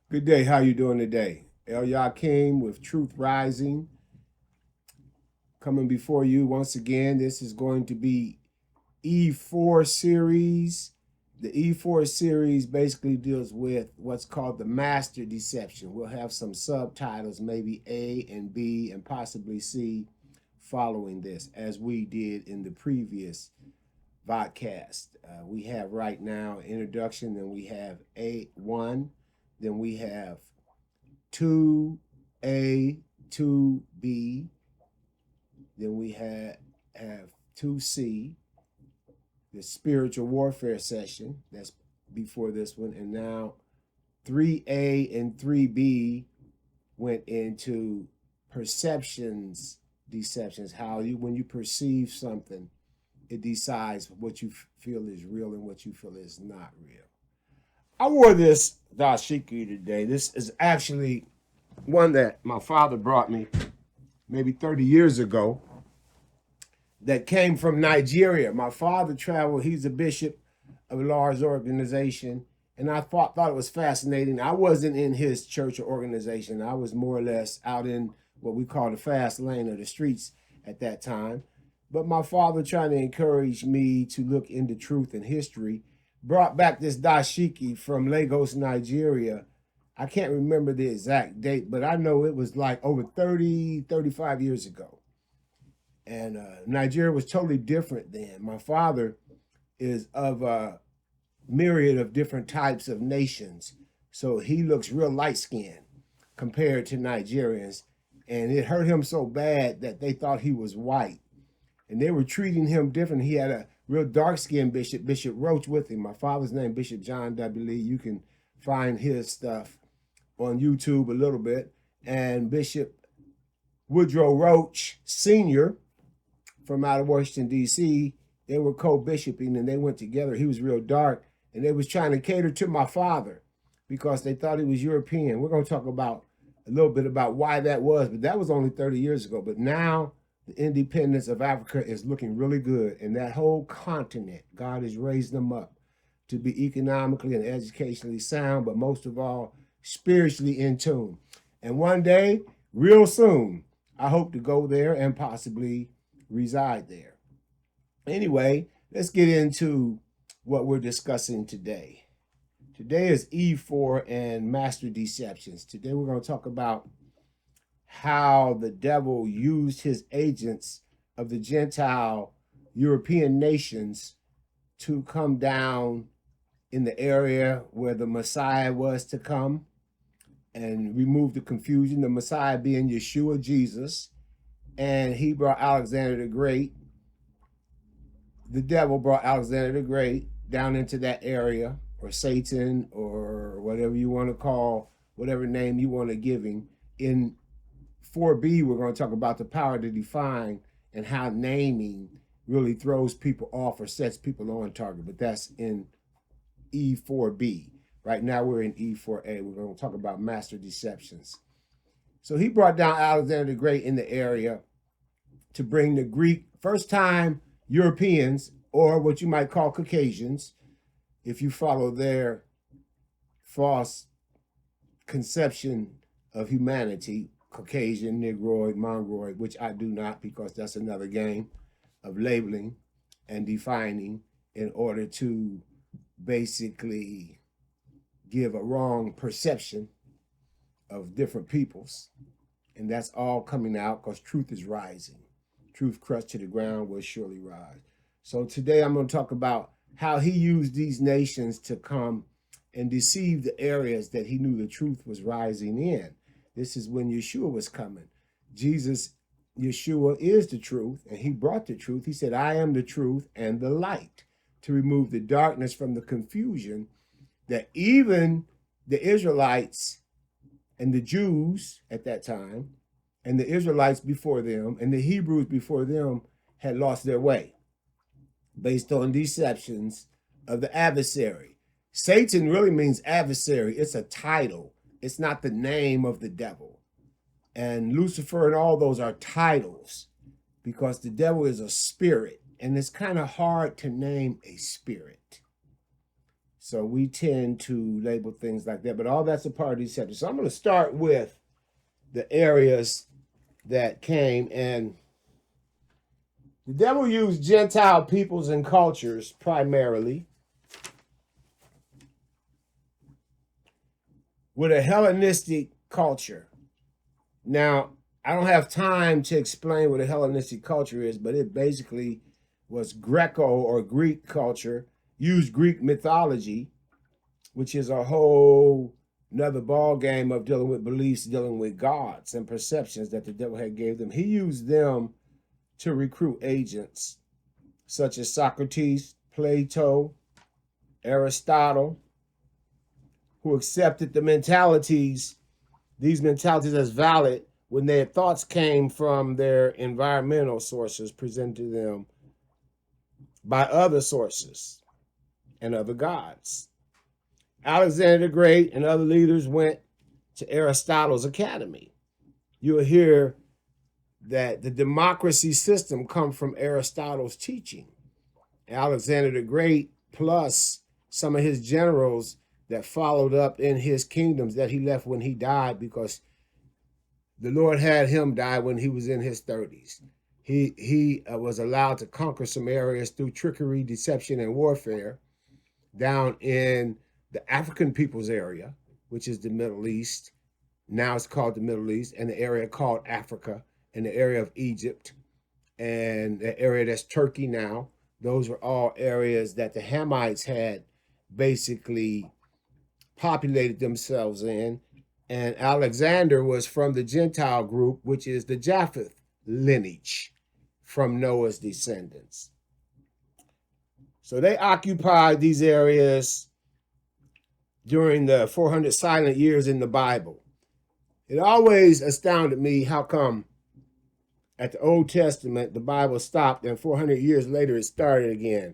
Good day. How you doing today? El Yakim with Truth Rising coming before you once again. This is going to be E4 series. The E4 series basically deals with what's called the master deception. We'll have some subtitles, maybe A and B and possibly C following this, as we did in the previous vodcast. We have right now introduction, then we have A1, then we have 2A, 2B, then we have 2C, the spiritual warfare session, that's before this one, and now 3A and 3B went into perceptions, deceptions, how you, when you perceive something, it decides what you feel is real and what you feel is not real. I wore this dashiki today. This is actually one that my father brought me maybe 30 years ago that came from Nigeria. My father traveled, he's a bishop of a large organization, and I thought it was fascinating. I wasn't in his church or organization. I was more or less out in what we call the fast lane of the streets at that time. But my father, trying to encourage me to look into truth and history, brought back this dashiki from Lagos, Nigeria. I can't remember the exact date, but I know it was like over 30, 35 years ago. And Nigeria was totally different then. My father is of a myriad of different types of nations. So he looks real light-skinned compared to Nigerians. And it hurt him so bad that they thought he was white. And they were treating him different. He had a real dark-skinned bishop, Bishop Roach, with him. My father's name, Bishop John W. Lee. You can find his stuff on YouTube a little bit. And Bishop Woodrow Roach Sr. from out of Washington, D.C., they were co-bishoping and they went together. He was real dark, and they was trying to cater to my father because they thought he was European. We're going to talk about a little bit about why that was, but that was only 30 years ago. But now the independence of Africa is looking really good, and that whole continent, God has raised them up to be economically and educationally sound, but most of all, spiritually in tune. And one day, real soon, I hope to go there and possibly reside there. Anyway, let's get into what we're discussing today. Today is E4 and master deceptions. Today we're going to talk about how the devil used his agents of the Gentile European nations to come down in the area where the Messiah was to come and remove the confusion, the Messiah being Yeshua, Jesus. And he brought Alexander the Great. The devil brought Alexander the Great down into that area, or Satan, or whatever you want to call, whatever name you want to give him. In 4B, we're going to talk about the power to define and how naming really throws people off or sets people on target. But that's in E4B. Right now we're in E4A. We're going to talk about master deceptions. So he brought down Alexander the Great in the area to bring the Greek, first time Europeans, or what you might call Caucasians, if you follow their false conception of humanity, Caucasian, Negroid, Mongoloid, which I do not, because that's another game of labeling and defining in order to basically give a wrong perception of different peoples. And that's all coming out because truth is rising. Truth crushed to the ground will surely rise. So today I'm going to talk about how he used these nations to come and deceive the areas that he knew the truth was rising in. This is when Yeshua was coming. Jesus, Yeshua, is the truth, and he brought the truth. He said, I am the truth and the light, to remove the darkness from the confusion that even the Israelites and the Jews at that time, and the Israelites before them, and the Hebrews before them had lost their way based on deceptions of the adversary. Satan really means adversary. It's a title. It's not the name of the devil. And Lucifer and all those are titles because the devil is a spirit, and it's kind of hard to name a spirit. So we tend to label things like that, but all that's a part of deception. So I'm going to start with the areas that came, and the devil used Gentile peoples and cultures primarily with a Hellenistic culture. Now, I don't have time to explain what a Hellenistic culture is, but it basically was Greco or Greek culture, used Greek mythology, which is a whole another ball game of dealing with beliefs, dealing with gods and perceptions that the devil had gave them. He used them to recruit agents such as Socrates, Plato, Aristotle, who accepted these mentalities as valid when their thoughts came from their environmental sources presented to them by other sources and other gods. Alexander the Great and other leaders went to Aristotle's academy. You'll hear that the democracy system comes from Aristotle's teaching. Alexander the Great plus some of his generals that followed up in his kingdoms that he left when he died, because the Lord had him die when he was in his 30s. He was allowed to conquer some areas through trickery, deception, and warfare down in the African people's area, which is the Middle East. Now it's called the Middle East, and the area called Africa, and the area of Egypt, and the area that's Turkey now. Those were all areas that the Hamites had basically populated themselves in. And Alexander was from the Gentile group, which is the Japheth lineage from Noah's descendants. So they occupied these areas during the 400 silent years in the Bible. It always astounded me how come at the Old Testament the Bible stopped and 400 years later it started again.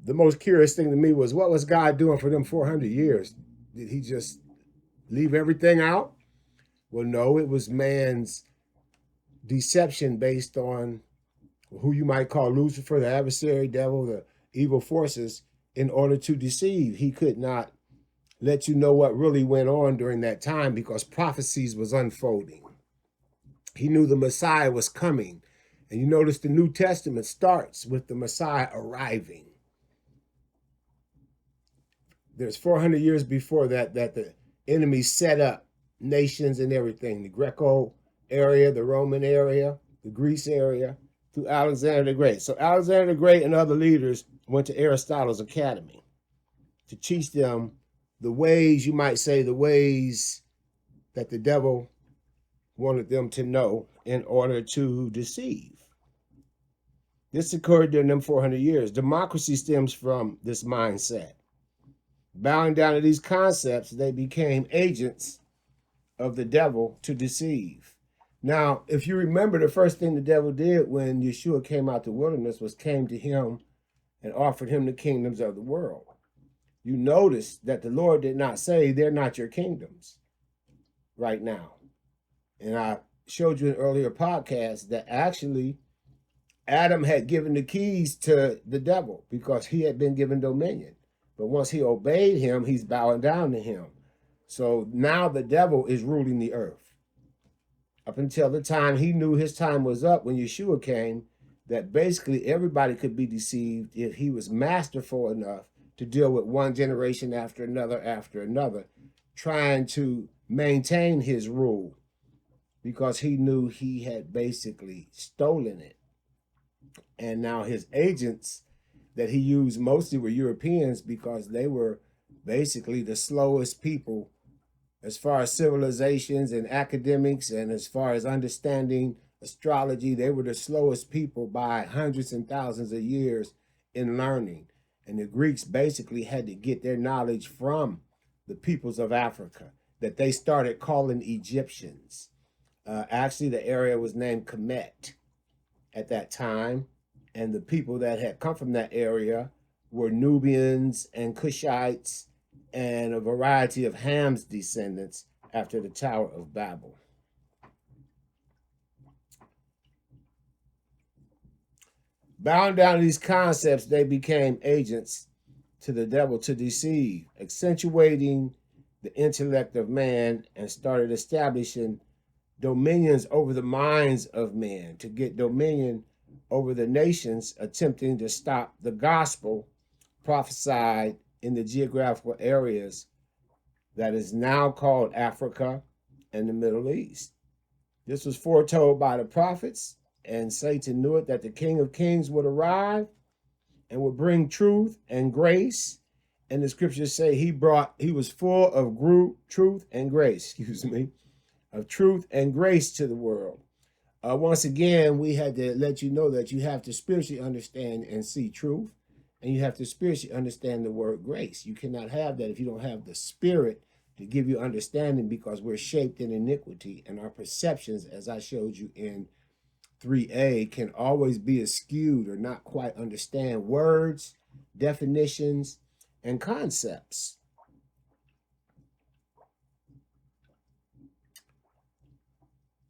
The most curious thing to me was, what was God doing for them 400 years? Did he just leave everything out? Well, no, it was man's deception based on who you might call Lucifer, the adversary, devil, the evil forces, in order to deceive. He could not let you know what really went on during that time because prophecies was unfolding. He knew the Messiah was coming. And you notice the New Testament starts with the Messiah arriving. There's 400 years before that the enemy set up nations and everything. The Greco area, the Roman area, the Greece area, through Alexander the Great. So Alexander the Great and other leaders went to Aristotle's academy to teach them the ways, you might say, the ways that the devil wanted them to know in order to deceive. This occurred during them 400 years. Democracy stems from this mindset. Bowing down to these concepts, they became agents of the devil to deceive. Now, if you remember, the first thing the devil did when Yeshua came out the wilderness was came to him and offered him the kingdoms of the world. You notice that the Lord did not say, they're not your kingdoms right now. And I showed you in earlier podcasts that actually Adam had given the keys to the devil because he had been given dominion. But once he obeyed him, he's bowing down to him. So now the devil is ruling the earth. Up until the time he knew his time was up when Yeshua came, that basically everybody could be deceived if he was masterful enough to deal with one generation after another, trying to maintain his rule because he knew he had basically stolen it. And now his agents that he used mostly were Europeans because they were basically the slowest people as far as civilizations and academics, and as far as understanding astrology. They were the slowest people by hundreds and thousands of years in learning. And the Greeks basically had to get their knowledge from the peoples of Africa that they started calling Egyptians. Actually, the area was named Kemet at that time. And the people that had come from that area were Nubians and Cushites and a variety of Ham's descendants after the Tower of Babel. Bound down to these concepts, they became agents to the devil to deceive, accentuating the intellect of man, and started establishing dominions over the minds of men, to get dominion over the nations, attempting to stop the gospel prophesied in the geographical areas that is now called Africa and the Middle East. This was foretold by the prophets, and Satan knew it, that the King of Kings would arrive and would bring truth and grace. And the scriptures say he was full of truth and grace, of truth and grace to the world. Once again, we had to let you know that you have to spiritually understand and see truth, and you have to spiritually understand the word grace. You cannot have that if you don't have the Spirit to give you understanding, because we're shaped in iniquity, and our perceptions, as I showed you in 3a, can always be askewed or not quite understand words, definitions, and concepts.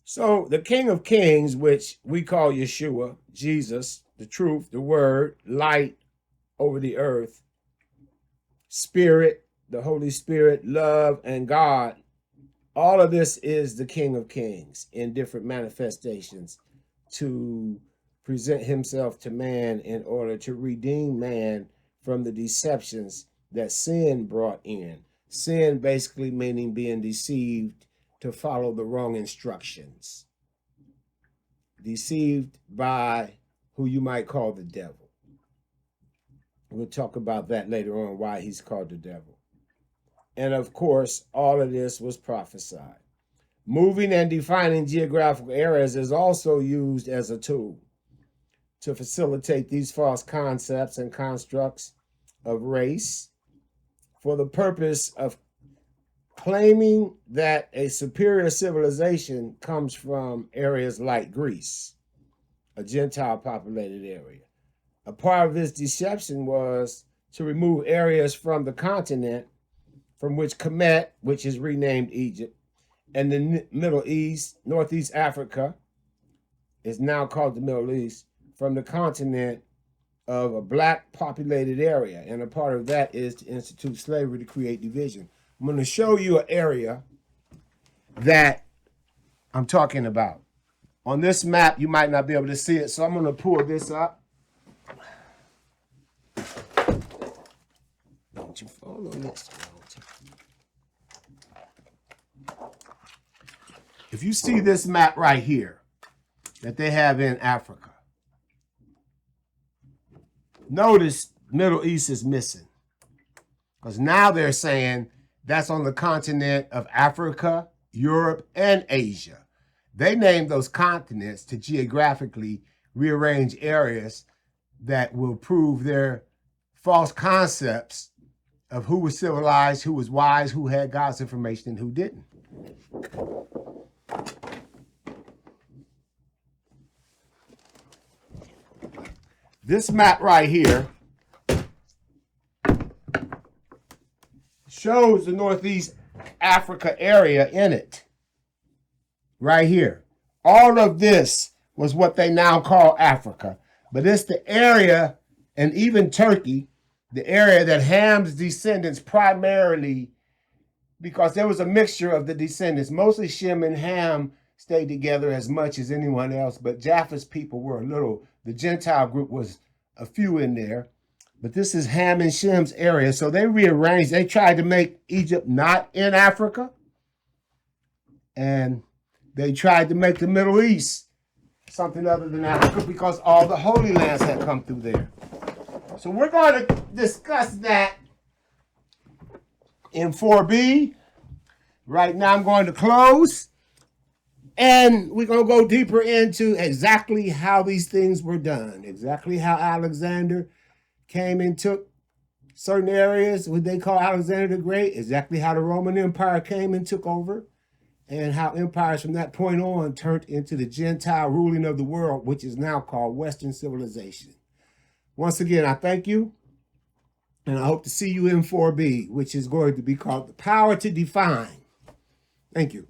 So the King of Kings, which we call Yeshua, Jesus, the truth, the word, light over the earth, Spirit, the Holy Spirit, love, and God, all of this is the King of Kings in different manifestations to present himself to man in order to redeem man from the deceptions that sin brought in. Sin basically meaning being deceived to follow the wrong instructions. Deceived by who you might call the devil. We'll talk about that later on, why he's called the devil. And of course, all of this was prophesied. Moving and defining geographical areas is also used as a tool to facilitate these false concepts and constructs of race for the purpose of claiming that a superior civilization comes from areas like Greece, a Gentile populated area. A part of this deception was to remove areas from the continent from which Kemet, which is renamed Egypt, and the Middle East, Northeast Africa, is now called the Middle East, from the continent of a black populated area. And a part of that is to institute slavery to create division. I'm going to show you an area that I'm talking about. On this map, you might not be able to see it, so I'm going to pull this up. Don't you fall on this. If you see this map right here that they have in Africa, notice Middle East is missing, because now they're saying that's on the continent of Africa, Europe, and Asia. They named those continents to geographically rearrange areas that will prove their false concepts of who was civilized, who was wise, who had God's information, and who didn't. This map right here shows the Northeast Africa area in it. Right here. All of this was what they now call Africa. But it's the area, and even Turkey, the area that Ham's descendants primarily, because there was a mixture of the descendants. Mostly Shem and Ham stayed together as much as anyone else, but Japheth's people were a little, the Gentile group was a few in there. But this is Ham and Shem's area. So they rearranged. They tried to make Egypt not in Africa. And they tried to make the Middle East something other than Africa, because all the Holy Lands had come through there. So we're going to discuss that in 4B. Right now I'm going to close. And we're going to go deeper into exactly how these things were done. Exactly how Alexander came and took certain areas, what they call Alexander the Great. Exactly how the Roman Empire came and took over. And how empires from that point on turned into the Gentile ruling of the world, which is now called Western civilization. Once again, I thank you. And I hope to see you in 4B, which is going to be called the power to define. Thank you.